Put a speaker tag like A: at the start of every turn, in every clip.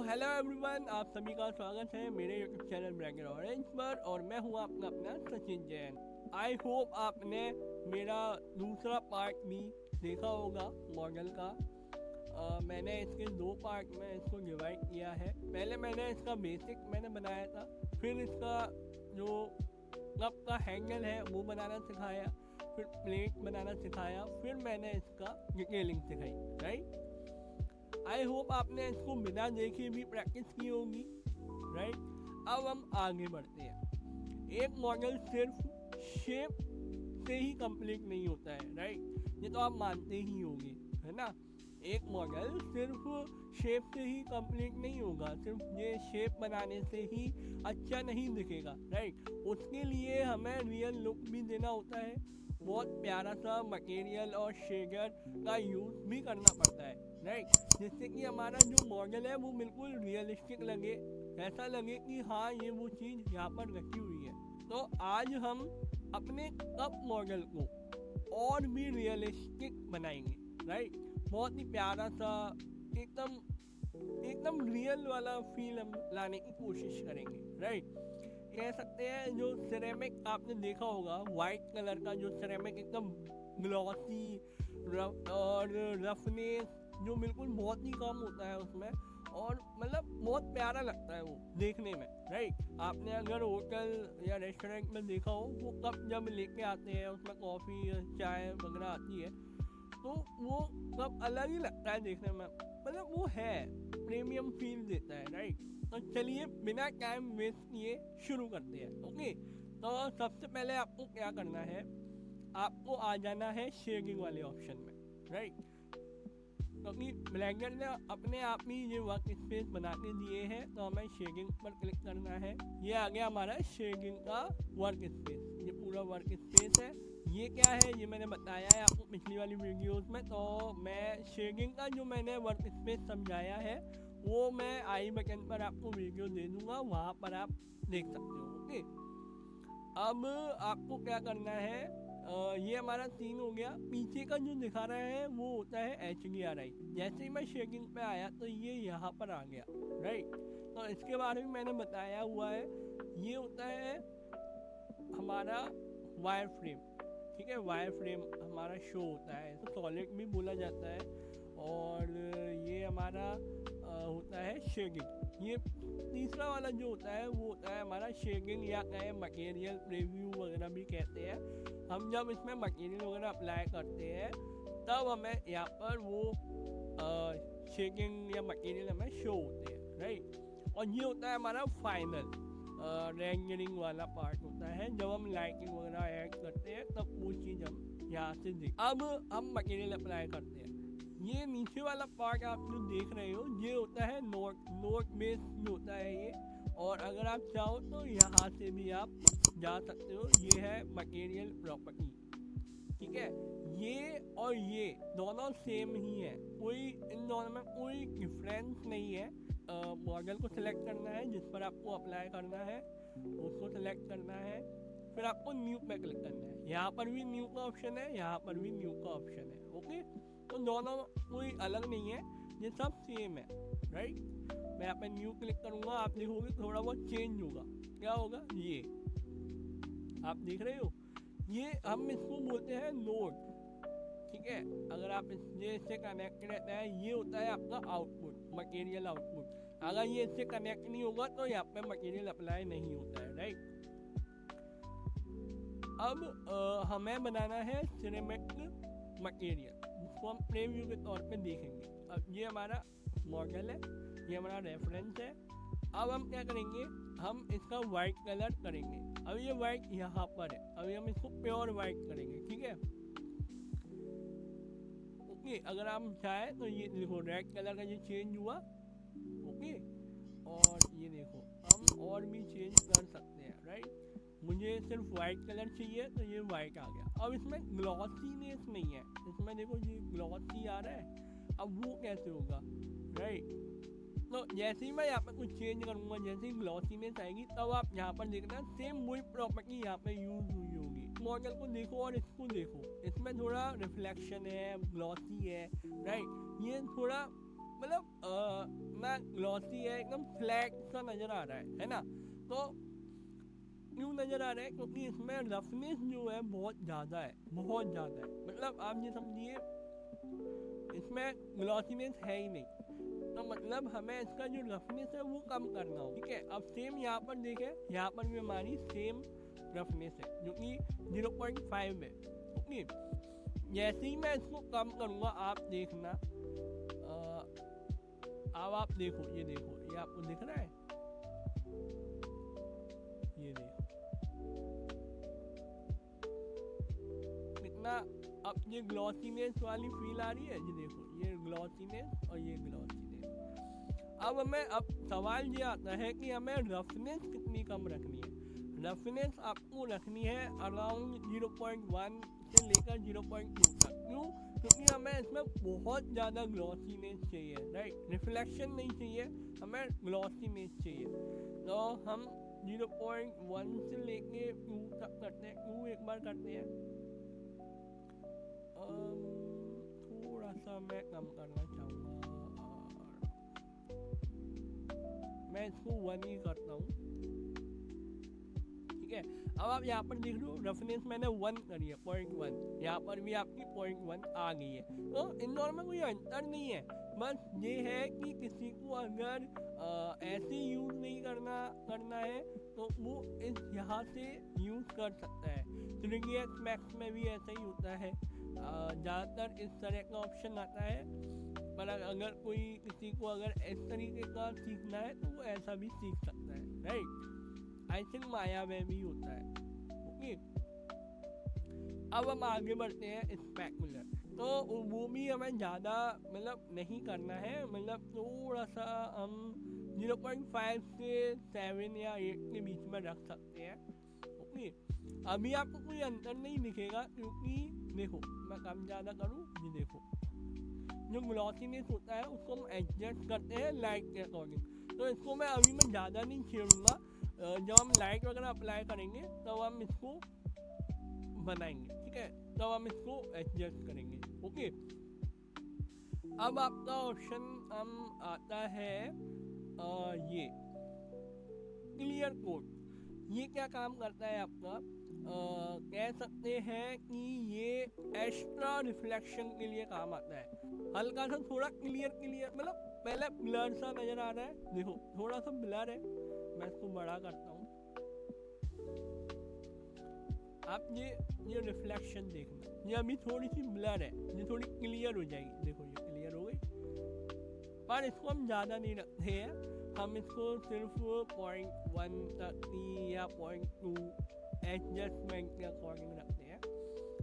A: Hello everyone, आप सभी का स्वागत है मेरे YouTube channel black and orange पर। और मैं हूँ आपका अपना सचिन जैन। आई होप आपने मेरा दूसरा पार्ट भी देखा होगा मॉडल का। मैंने इसके दो पार्ट में इसको डिवाइड किया है। पहले मैंने इसका बेसिक बनाया था, फिर इसका जो कप का हैंडल है वो बनाना सिखाया, फिर प्लेट बनाना सिखाया, फिर मैंने इसका डिटेलिंग सिखाई। राइट, आई होप आपने इसको बिना देखे भी प्रैक्टिस की होगी। राइट, अब हम आगे बढ़ते हैं। एक मॉडल सिर्फ शेप से ही कंप्लीट नहीं होता है। राइट, ये तो आप मानते ही होंगे, है ना। एक मॉडल सिर्फ शेप से ही कंप्लीट नहीं होगा, सिर्फ ये शेप बनाने से ही अच्छा नहीं दिखेगा। राइट, उसके लिए हमें रियल लुक भी देना होता है। बहुत प्यारा सा मटेरियल और शेडर का यूज भी करना पड़ता है। राइट, जिससे कि हमारा जो मॉडल है वो बिल्कुल रियलिस्टिक लगे, ऐसा लगे कि हाँ ये वो चीज़ यहाँ पर रखी हुई है। तो आज हम अपने कप मॉडल को और भी रियलिस्टिक बनाएंगे। राइट, बहुत ही प्यारा सा एकदम एकदम रियल वाला फील हम लाने की कोशिश करेंगे। राइट, कह सकते हैं जो सिरेमिक आपने देखा होगा, वाइट कलर का जो सिरेमिक एकदम ग्लॉसी और रफनेस जो बिल्कुल बहुत ही कम होता है उसमें, और मतलब बहुत प्यारा लगता है वो देखने में। राइट, आपने अगर होटल या रेस्टोरेंट में देखा हो, वो कप जब लेके आते हैं उसमें कॉफ़ी चाय वगैरह आती है, तो वो कप अलग ही लगता है देखने में, मतलब वो है प्रीमियम फील देता है। राइट, तो चलिए बिना टाइम वेस्ट किए शुरू करते हैं। ओके, तो सबसे पहले आपको क्या करना है, आपको आ जाना है शेडिंग वाले ऑप्शन में। राइट, क्योंकि ब्लेंडर ने अपने आप ही ये वर्क स्पेस बना के दिए हैं, तो हमें शेडिंग पर क्लिक करना है। ये आ गया हमारा शेडिंग का वर्क स्पेस, ये पूरा वर्क स्पेस है। ये क्या है ये मैंने बताया है आपको पिछली वाली वीडियोस में, तो मैं शेडिंग का जो मैंने वर्क स्पेस समझाया है वो मैं आई बटन पर आपको वीडियो दे दूंगा, वहाँ पर आप देख सकते हो। ओके, अब आपको क्या करना है, ये हमारा सीन हो गया। पीछे का जो दिखा रहा है वो होता है HDRI। जैसे ही मैं शेडिंग पे आया तो ये यहाँ पर आ गया। राइट, तो इसके बारे में मैंने बताया हुआ है। ये होता है हमारा वायर फ्रेम। ठीक है, वायर फ्रेम हमारा शो होता है, तो सॉलिड भी बोला जाता है। और ये हमारा होता है शेडिंग। ये तीसरा वाला जो होता है वो होता है हमारा शेडिंग, या कहें मटेरियल प्रीव्यू वगैरह भी कहते हैं। हम जब इसमें मटेरियल वगैरह अप्लाई करते हैं तब हमें यहाँ पर वो शेडिंग या मटेरियल हमें शो होते हैं। राइट, और ये होता है हमारा फाइनल रेंडरिंग वाला पार्ट होता है, जब हम लाइटिंग वगैरह ऐड करते हैं तब वो चीज़ हम यहाँ से देख। अब हम मटेरियल अप्लाई करते हैं। ये नीचे वाला पार्ट आप जो देख रहे हो ये होता है नोट बेस जो होता है ये। और अगर आप चाहो तो यहाँ से भी आप जा सकते हो। ये है मटेरियल प्रॉपर्टी। ठीक है, ये और ये दोनों सेम ही है, कोई इन दोनों में कोई डिफरेंस नहीं है। मॉडल को सिलेक्ट करना है, जिस पर आपको अप्लाई करना है उसको सिलेक्ट करना है, फिर आपको न्यू पे क्लिक करना है। यहाँ पर भी न्यू का ऑप्शन है, यहाँ पर भी न्यू का ऑप्शन है। ओके, तो दोनों कोई अलग नहीं है, ये सब सेम है। राइट, मैं यहाँ पे न्यू क्लिक करूँगा, आप देखोगे थोड़ा बहुत चेंज होगा। क्या होगा, ये आप देख रहे हो, ये हम इसको बोलते हैं नोड। ठीक है, अगर आप इससे कनेक्ट रहता है, ये होता है आपका आउटपुट, मटेरियल आउटपुट। अगर ये इससे कनेक्ट नहीं होगा तो यहाँ पे मटेरियल अप्लाई नहीं होता है। राइट, अब हमें बनाना है सिनेमैटिक मटेरियल, जिसको हम प्रीव्यू के तौर पे देखेंगे। अब ये हमारा मॉडल है, ये हमारा रेफरेंस है। अब हम क्या करेंगे, हम इसका वाइट कलर करेंगे। अब ये वाइट यहाँ पर है, अभी हम इसको प्योर वाइट करेंगे। ठीक है, ओके, अगर हम चाहे तो ये देखो रेड कलर का ये चेंज हुआ। ओके, और ये देखो हम और भी चेंज कर सकते हैं। राइट, मुझे सिर्फ वाइट कलर चाहिए तो ये वाइट आ गया। अब इसमें ग्लॉसीनेस नहीं है, इसमें देखो ये ग्लॉसी आ रहा है, अब वो कैसे होगा। राइट, तो जैसे ही मैं यहाँ पे कुछ चेंज करूँगा, जैसे ही ग्लॉसीनेस आएगी तब आप यहाँ पर देखना सेम वही प्रॉपर्टी यहाँ पे यूज हुई होगी। मॉडल को देखो और इसको देखो, इसमें थोड़ा रिफ्लेक्शन है, ग्लॉसी है। राइट, ये थोड़ा मतलब कितना ग्लॉसी है, एकदम फ्लैट सा नजर आ रहा है ना। तो क्यों नजर आ रहा है? क्योंकि इसमें रफनेस जो है बहुत ज्यादा है, बहुत ज्यादा है। मतलब आप ये समझिए इसमें ग्लॉसीनेस है ही नहीं, तो मतलब हमें इसका जो रफनेस है वो कम करना हो। ठीक है, अब सेम यहाँ पर देखें, यहाँ पर भी हमारी सेम रफनेस है जो कि 0.5 है। ओके, जैसे ही मैं इसको कम करूँगा आप देखना, अब आप देखो, ये देखो, ये आपको दिख रहा है, ये देखो कितना अब ये ग्लॉसीनेस वाली फील आ रही है। ये देखो, ये ग्लॉसीनेस और ये ग्लॉसीनेस। अब सवाल ये आता है कि हमें रफनेस कितनी कम रखनी है। रफनेस आपको रखनी है अराउंड 0.1 से लेकर 0.2 तक। क्यों? क्योंकि हमें इसमें बहुत ज़्यादा ग्लॉसीनेस चाहिए, राइट। रिफ्लेक्शन नहीं चाहिए, हमें ग्लॉसीनेस चाहिए। तो हम 0.1 से लेके 2 तक करते हैं। 2 एक बार करते हैं, थोड़ा सा मैं कम करना चाहूँगा, मैं इसको 1 ही करता हूँ। ठीक है, अब आप यहाँ पर देख लो, रफनेस मैंने 1 करी है, 0.1, यहाँ पर भी आपकी 0.1 आ गई है। तो इन दोनों में कोई अंतर नहीं है, बस ये है कि किसी को अगर ऐसे यूज़ नहीं करना है तो वो इस यहाँ से यूज़ कर सकता है। 3ds Max में भी ऐसा ही होता है, ज़्यादातर इस तरह का ऑप्शन आता है। पर अगर कोई किसी को अगर इस तरीके का सीखना है तो वो ऐसा भी सीख सकता है, राइट। आई थिंक माया में भी होता है। ओके, अब हम आगे बढ़ते हैं स्पेकुलर। तो वो भी हमें ज़्यादा मतलब नहीं करना है, मतलब थोड़ा सा हम 0.5 से 7 या 8 के बीच में रख सकते हैं। ओके, अभी आपको कोई अंतर नहीं दिखेगा क्योंकि देखो मैं कम ज़्यादा करूँ, ये देखो जो ग्लॉसीनेस होता है उसको हम एडजस्ट करते हैं लाइट के अकॉर्डिंग। तो इसको मैं अभी मैं ज़्यादा नहीं छेड़ूंगा, जब हम लाइट वगैरह अप्लाई करेंगे तब हम इसको बनाएंगे। ठीक है, तब हम इसको एडजस्ट करेंगे। ओके, अब आपका ऑप्शन आता है ये क्लियर कोड। ये क्या काम करता है आपका? कह सकते हैं कि ये एक्स्ट्रा रिफ्लेक्शन के लिए काम आता है। हल्का सा थोड़ा क्लियर मतलब पहले ब्लर सा नजर आ रहा है, देखो थोड़ा सा ब्लर है, मैं इसको बड़ा करता हूँ। आप ये रिफ्लेक्शन देखना, ये अभी थोड़ी सी ब्लर है, ये थोड़ी क्लियर हो जाएगी। देखो ये क्लियर हो गई, पर इसको हम ज़्यादा नहीं रखते हैं, हम इसको सिर्फ 0.1 तक या 0.2 एडजस्टमेंट के अकॉर्डिंग रखते हैं।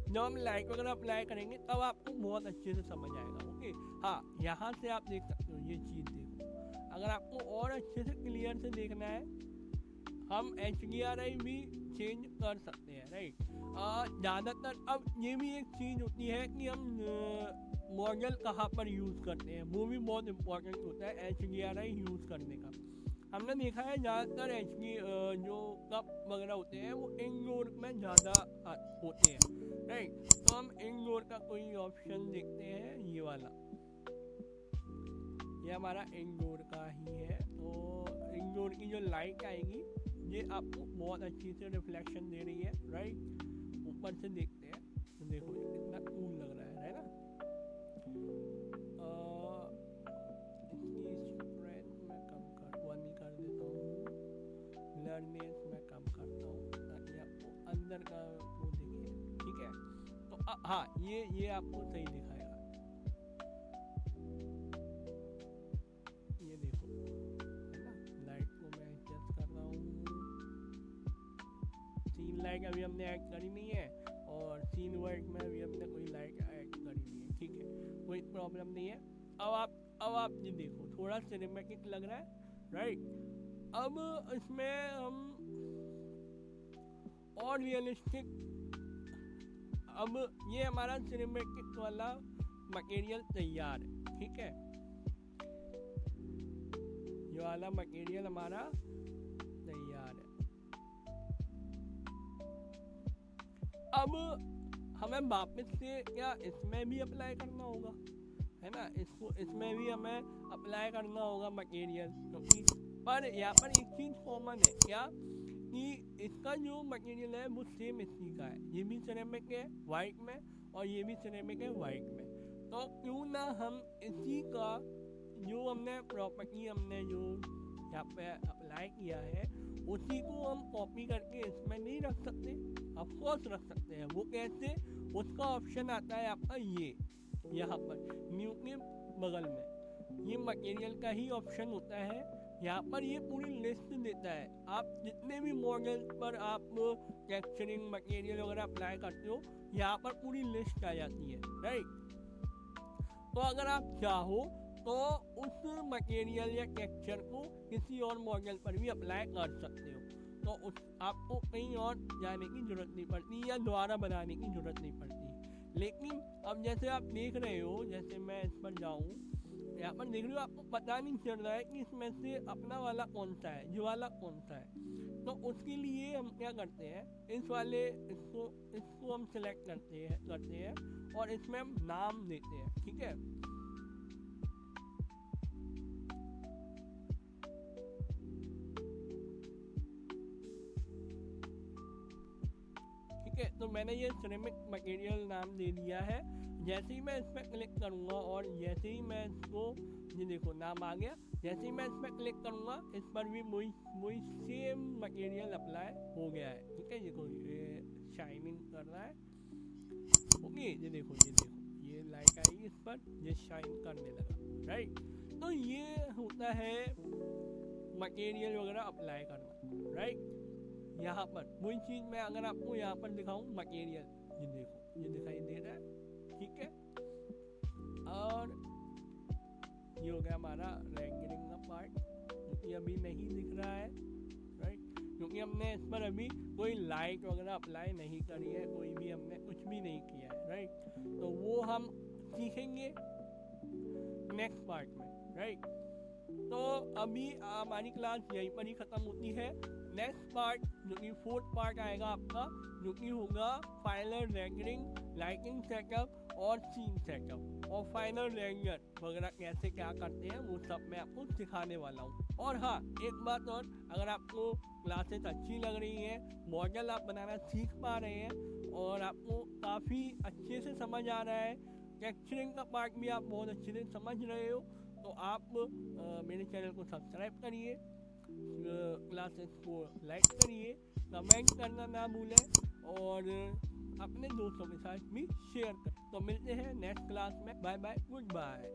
A: जब हम लाइट वगैरह अप्लाई करेंगे तब आपको बहुत अच्छे से समझ आएगा। ओके, हाँ यहाँ से आप देख सकते हो, ये चीज़ देखो। अगर आपको और अच्छे से क्लियर से देखना है हम HDRI भी चेंज कर सकते हैं, राइट। ज़्यादातर अब ये भी एक चीज़ होती है कि हम मॉडल कहाँ पर यूज़ करते हैं, वो भी बहुत इम्पोर्टेंट होता है HDRI यूज़ करने का। हमने देखा है ज़्यादातर जो कप वगैरह होते हैं वो इंडोर में ज़्यादा होते हैं, राइट। तो हम इंडोर का कोई ऑप्शन देखते हैं, ये वाला, ये हमारा इंडोर का ही है। तो इंडोर की जो लाइट आएगी ये आपको बहुत अच्छी से रिफ्लेक्शन दे रही है, राइट। ऊपर से देखते हैं तो देखो ये कितना कूल लग रहा है ना। ब्लरनेस मैं कम करता हूँ ताकि आपको अंदर का वो दिखे। ठीक है, तो हाँ ये आपको सही दिखाएगा। ये देखो है ना, लाइट को मैं एडजस्ट कर रहा हूँ। सीन लाइट अभी हमने ऐड करी नहीं है और सीन वर्क में अभी हमने कोई लाइट ऐड करी नहीं है। ठीक है, कोई प्रॉब्लम नहीं है। अब आप ये देखो थोड़ा सिनेमैटिक लग रहा है, राइट। अब इसमें हम और रियलिस्टिक, अब ये हमारा सिनेमैटिक वाला मटेरियल तैयार है। ठीक है, ये वाला मटेरियल हमारा तैयार है। अब हमें वापस से क्या इसमें भी अप्लाई करना होगा, है ना, इसको इसमें भी हमें अप्लाई करना होगा मटेरियल, क्योंकि पर यहाँ पर एक चीज़ कॉमन है क्या कि इसका जो मटेरियल है वो सेम इसी का है, ये भी सिरेमिक है वाइट में और ये भी सिरेमिक है वाइट में। तो क्यों ना हम इसी का जो हमने प्रॉपर्टी हमने जो यहाँ पे अप्लाई किया है उसी को हम कॉपी करके इसमें नहीं रख सकते? ऑफकोर्स रख सकते हैं। वो कैसे? उसका ऑप्शन आता है आपका ये यहाँ पर न्यू के बगल में ये मटेरियल का ही ऑप्शन होता है। यहाँ पर ये पूरी लिस्ट देता है, आप जितने भी मॉडल पर आप टेक्सचरिंग मटेरियल वगैरह अप्लाई करते हो यहाँ पर पूरी लिस्ट आ जाती है, राइट। तो अगर आप चाहो तो उस मटेरियल या टेक्सचर को किसी और मॉडल पर भी अप्लाई कर सकते हो, तो उस आपको कहीं और जाने की जरूरत नहीं पड़ती या दोबारा बनाने की जरूरत नहीं पड़ती। लेकिन अब जैसे आप देख रहे हो, जैसे मैं इस पर जाऊँ, यहाँ पर देख रहे हो आपको पता नहीं चल रहा है कि इसमें से अपना वाला कौन सा है, जो वाला कौन सा है। तो उसके लिए हम क्या करते हैं, इस वाले इसको हम सिलेक्ट करते हैं और इसमें हम नाम देते हैं, ठीक है। ठीक है, तो मैंने ये सिरेमिक मटेरियल नाम दे दिया है। जैसे ही मैं इस पर क्लिक करूँगा और जैसे ही मैं इसको, ये देखो नाम आ गया, जैसे ही मैं इस पर क्लिक करूँगा इस पर भी वही सेम मटेरियल अप्लाई हो गया है, ठीक है। देखो ये शाइनिंग कर रहा है, ओके, ये देखो ये लाइट आई इस पर, ये शाइन करने लगा, राइट। तो ये होता है मटेरियल वगैरह अप्लाई करना, राइट। यहाँ पर वही चीज़ मैं अगर आपको यहाँ पर दिखाऊँ मटेरियल, ये देखो ये दिखाई दे रहा है, ठीक है। और ये हो गया हमारा रेंडरिंग का पार्ट, क्योंकि अभी नहीं दिख रहा है, राइट, क्योंकि हमने इस पर अभी कोई लाइट वगैरह अप्लाई नहीं करी है, कोई भी हमने कुछ भी नहीं किया है, राइट। तो वो हम सीखेंगे नेक्स्ट पार्ट में, राइट। तो अभी हमारी क्लास यहीं पर ही ख़त्म होती है। नेक्स्ट पार्ट जो कि 4th पार्ट आएगा आपका, जो कि होगा फाइनल रेंडरिंग, लाइटिंग सेटअप और सीन सेटअप और फाइनल रेंडर वगैरह कैसे क्या करते हैं वो सब मैं आपको सिखाने वाला हूँ। और हाँ, एक बात और, अगर आपको क्लासेस अच्छी लग रही है, मॉडल आप बनाना सीख पा रहे हैं और आपको काफ़ी अच्छे से समझ आ रहा है, टेक्सचरिंग का पार्ट भी आप बहुत अच्छे से समझ रहे हो, तो आप मेरे चैनल को सब्सक्राइब करिए, क्लासेस को लाइक करिए, कमेंट करना ना भूलें और अपने दोस्तों के साथ भी शेयर करें। तो मिलते हैं नेक्स्ट क्लास में, बाय बाय, गुड बाय।